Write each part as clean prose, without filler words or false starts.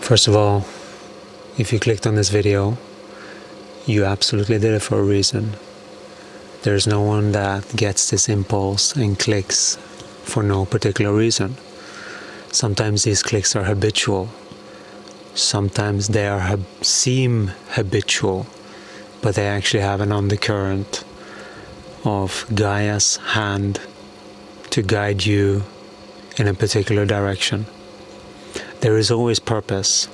First of all, if you clicked on this video, you absolutely did it for a reason. There's no one that gets this impulse and clicks for no particular reason. Sometimes these clicks are habitual. Sometimes they seem habitual, but they actually have an undercurrent of Gaia's hand to guide you in a particular direction. There is always purpose,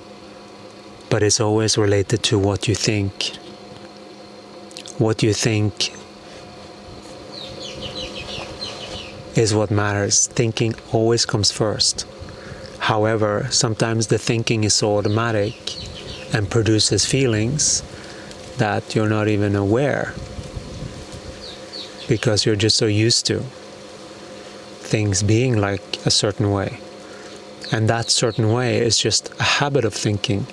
but it's always related to what you think. What you think is what matters. Thinking always comes first. However, sometimes the thinking is so automatic and produces feelings that you're not even aware, because you're just so used to things being like a certain way. And that certain way is just a habit of thinking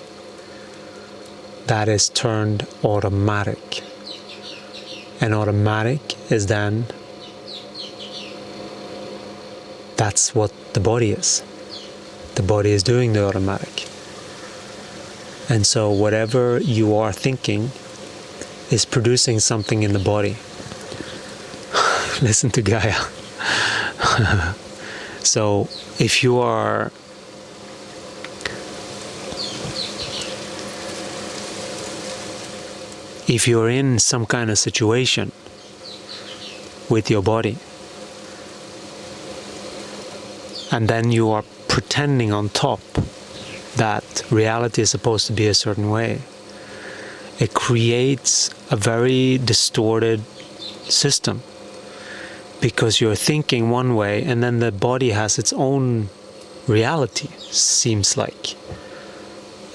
that is turned automatic. And automatic is then, that's what the body is. The body is doing the automatic. And so whatever you are thinking is producing something in the body. Listen to Gaia. So if you're in some kind of situation with your body, and then you are pretending on top that reality is supposed to be a certain way, it creates a very distorted system, because you're thinking one way and then the body has its own reality, seems like.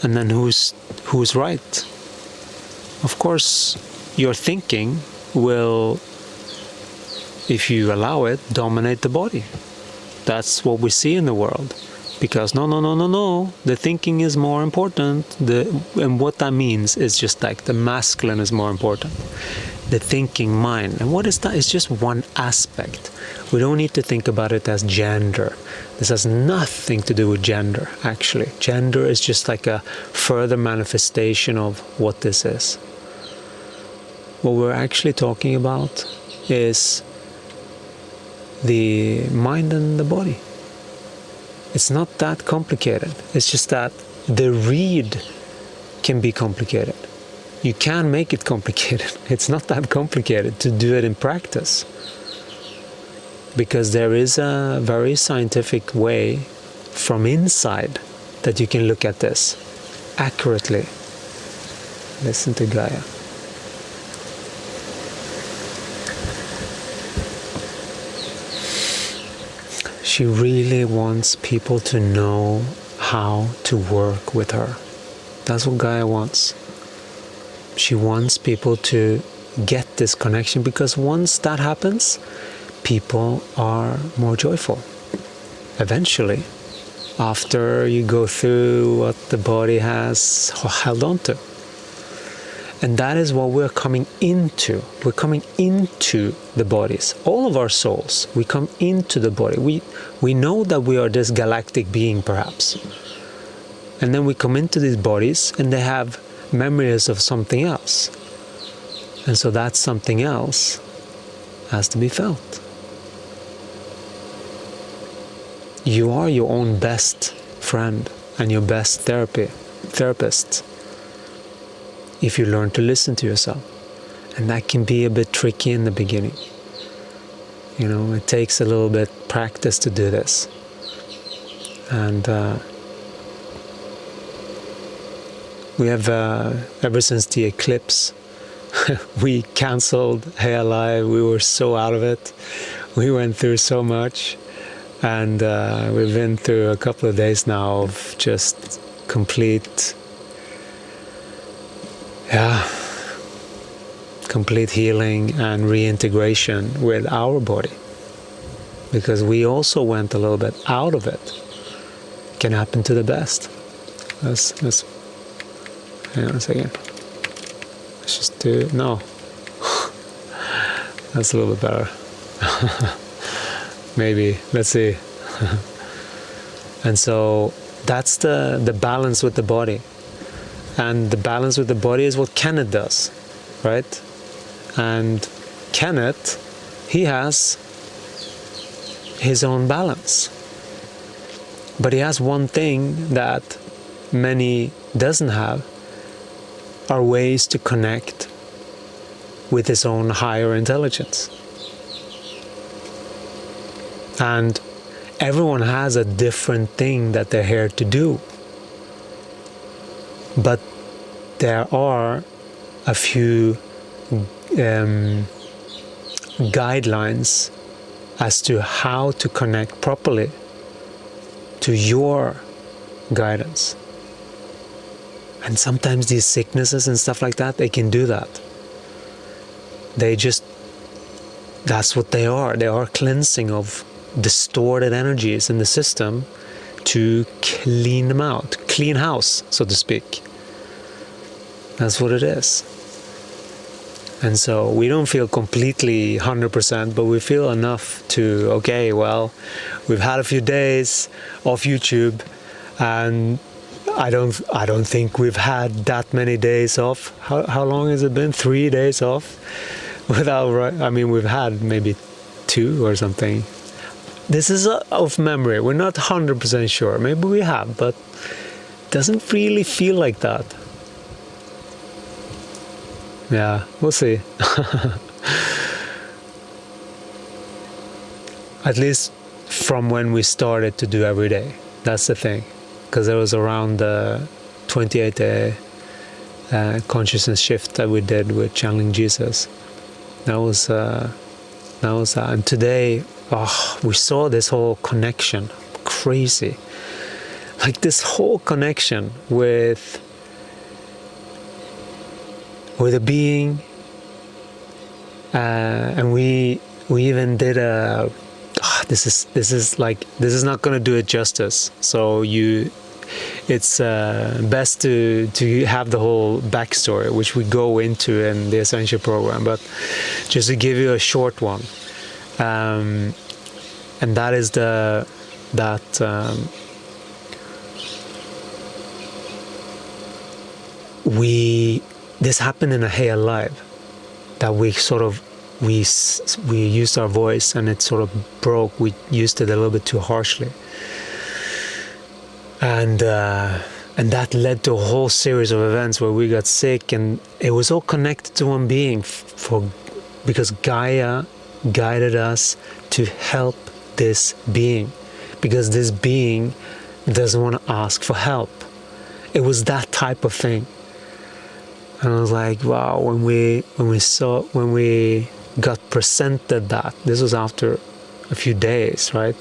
And then who's right? Of course, your thinking will, if you allow it, dominate the body. That's what we see in the world. Because no, the thinking is more important. And what that means is just like the masculine is more important. The thinking mind. And what is that? It's just one aspect. We don't need to think about it as gender. This has nothing to do with gender, actually. Gender is just like a further manifestation of what this is. What we're actually talking about is the mind and the body. It's not that complicated. It's just that the read can be complicated. You can make it complicated. It's not that complicated to do it in practice. Because there is a very scientific way from inside that you can look at this accurately. Listen to Gaia. She really wants people to know how to work with her. That's what Gaia wants. She wants people to get this connection, because once that happens, people are more joyful. Eventually, after you go through what the body has held on to. And that is what we're coming into. We're coming into the bodies. All of our souls, we come into the body. We know that we are this galactic being, perhaps. And then we come into these bodies and they have memories of something else. And so that something else has to be felt. You are your own best friend and your best therapist. If you learn to listen to yourself. And that can be a bit tricky in the beginning. You know, it takes a little bit practice to do this. And we have, ever since the eclipse, we cancelled Hey Alive. We were so out of it. We went through so much. And we've been through a couple of days now of just complete healing and reintegration with our body, because we also went a little bit out of it. It can happen to the best. Let's hang on a second. Let's just do no. That's a little bit better. Maybe. Let's see. And so That's the balance with the body. And the balance with the body is what Kenneth does, right? And Kenneth, he has his own balance. But he has one thing that many doesn't have, are ways to connect with his own higher intelligence. And everyone has a different thing that they're here to do. But there are a few guidelines as to how to connect properly to your guidance. And sometimes these sicknesses and stuff like that, they can do that. That's what they are. They are cleansing of distorted energies in the system to clean them out. Clean house, so to speak. That's what it is. And so we don't feel completely 100%, but we feel enough to, okay, well, we've had a few days off YouTube, and I don't think we've had that many days off. How long has it been? 3 days off? We've had maybe 2 or something. This is of memory. We're not 100% sure. Maybe we have, but it doesn't really feel like that. Yeah, we'll see. At least from when we started to do every day. That's the thing. Because it was around the 28-day consciousness shift that we did with channeling Jesus. That was that. And today, we saw this whole connection. Crazy. Like this whole connection with a being, and we even did a. This is not going to do it justice. So it's best to have the whole backstory, which we go into in the Essential program. But just to give you a short one, and that is this happened in a Hey Live, that we used our voice and it sort of broke. We used it a little bit too harshly, and that led to a whole series of events where we got sick, and it was all connected to one being, because Gaia guided us to help this being, because this being doesn't want to ask for help. It was that type of thing. And I was like, wow, when we got presented that, this was after a few days, right?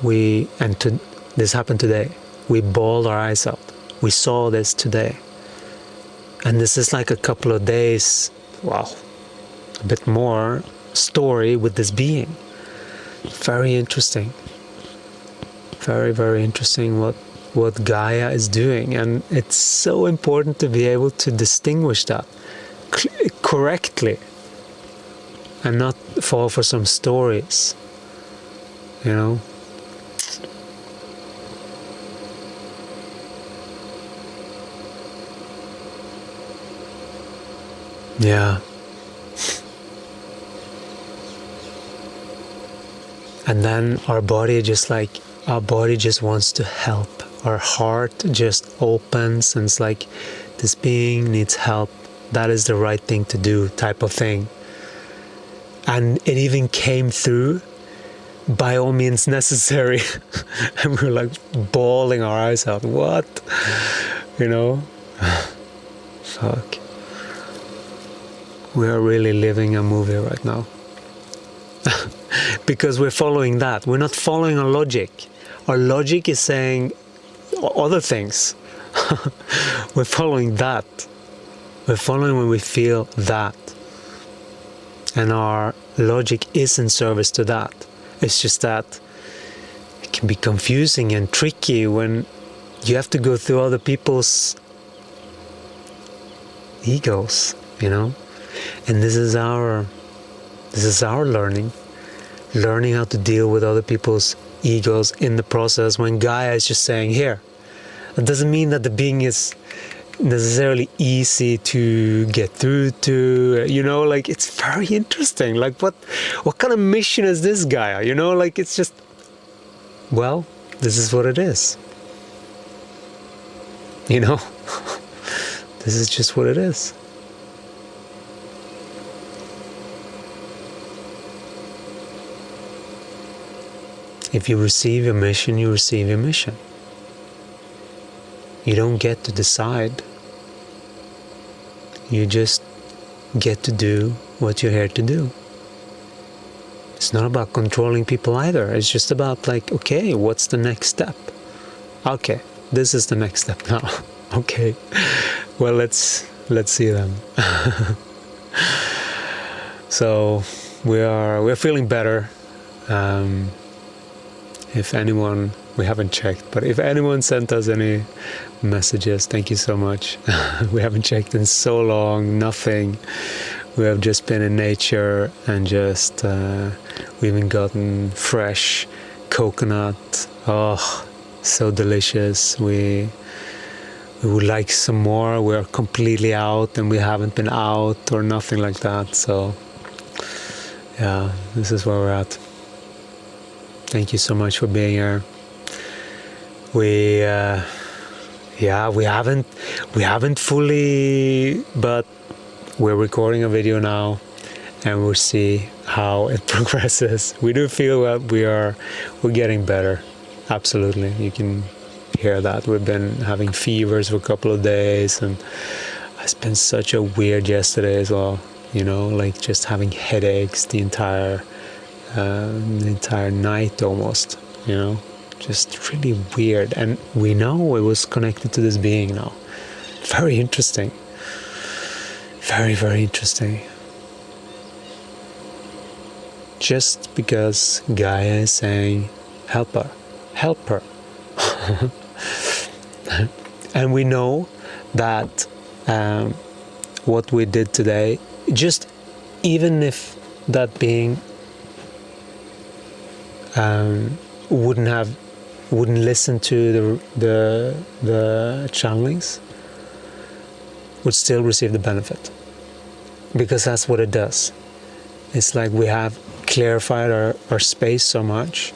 This happened today. We bawled our eyes out. We saw this today. And this is like a couple of days, a bit more story with this being. Very interesting. Very, very interesting what Gaia is doing, and it's so important to be able to distinguish that correctly and not fall for some stories, Yeah. And then our body just wants to help. Our heart just opens and it's like, this being needs help. That is the right thing to do, type of thing. And it even came through, by all means necessary. And we were like bawling our eyes out. What? Fuck. We are really living a movie right now. Because we're following that. We're not following our logic. Our logic is saying other things. We're following that. We're following when we feel that. And our logic is in service to that. It's just that it can be confusing and tricky when you have to go through other people's egos, And this is our learning how to deal with other people's egos in the process when Gaia is just saying, here. It doesn't mean that the being is necessarily easy to get through to, like, it's very interesting. Like, what kind of mission is this Gaia? Like, it's just, well, this is what it is. This is just what it is. If you receive a mission, you receive a mission. You don't get to decide. You just get to do what you're here to do. It's not about controlling people either. It's just about, like, okay, what's the next step? Okay, this is the next step now. Okay, well, let's see them. So we're feeling better. If anyone, we haven't checked, but if anyone sent us any messages, thank you so much. We haven't checked in so long, nothing. We have just been in nature and just we even gotten fresh coconut. Oh, so delicious. We would like some more. We're completely out and we haven't been out or nothing like that. So yeah, this is where we're at. Thank you so much for being here. We haven't fully, but we're recording a video now and we'll see how it progresses. We do feel that we're getting better. Absolutely. You can hear that. We've been having fevers for a couple of days and it's been such a weird yesterday as well, like just having headaches the entire night almost, just really weird. And we know it was connected to this being now. Very interesting. Very, very interesting. Just because Gaia is saying, help her. And we know that what we did today, just even if that being wouldn't listen to the channelings, would still receive the benefit, because that's what it does. It's like we have clarified our space so much,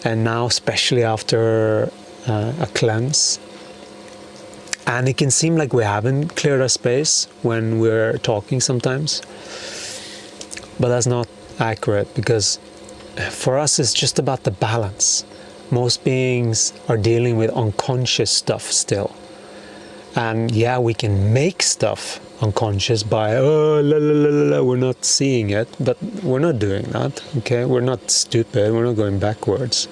and now especially after a cleanse, and it can seem like we haven't cleared our space when we're talking sometimes, but that's not accurate, because for us it's just about the balance. Most beings are dealing with unconscious stuff still, and yeah, we can make stuff unconscious by we're not seeing it, but we're not doing that. Okay, we're not stupid, we're not going backwards.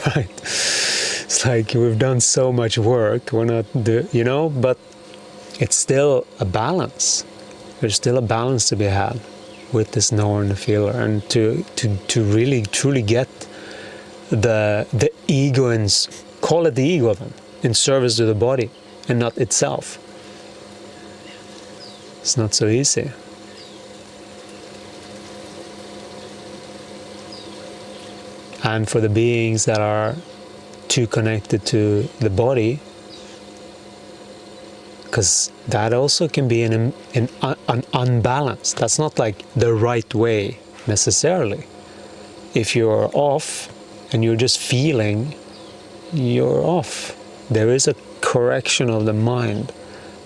Right? It's like we've done so much work, we're not but it's still a balance. There's still a balance to be had with this knower and the feeler, and to really truly get the ego, and call it the ego then, in service to the body and not itself. It's not so easy. And for the beings that are too connected to the body, because that also can be an unbalance. That's not like the right way necessarily. If you're off and you're just feeling, you're off. There is a correction of the mind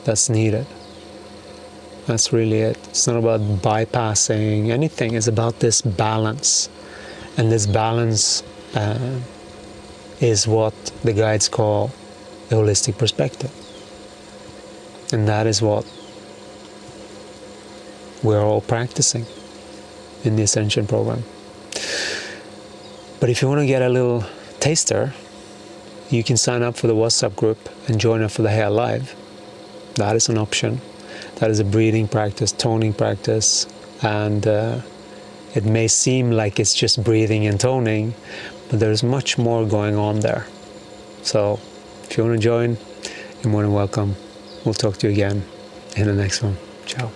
that's needed. That's really it. It's not about bypassing anything. It's about this balance. And this balance is what the guides call the holistic perspective. And that is what we're all practicing in the Ascension program. But if you want to get a little taster, you can sign up for the WhatsApp group and join up for the Hair Live. That is an option. That is a breathing practice, toning practice, and it may seem like it's just breathing and toning, but there's much more going on there. So if you want to join, you're more than welcome. We'll talk to you again in the next one. Ciao.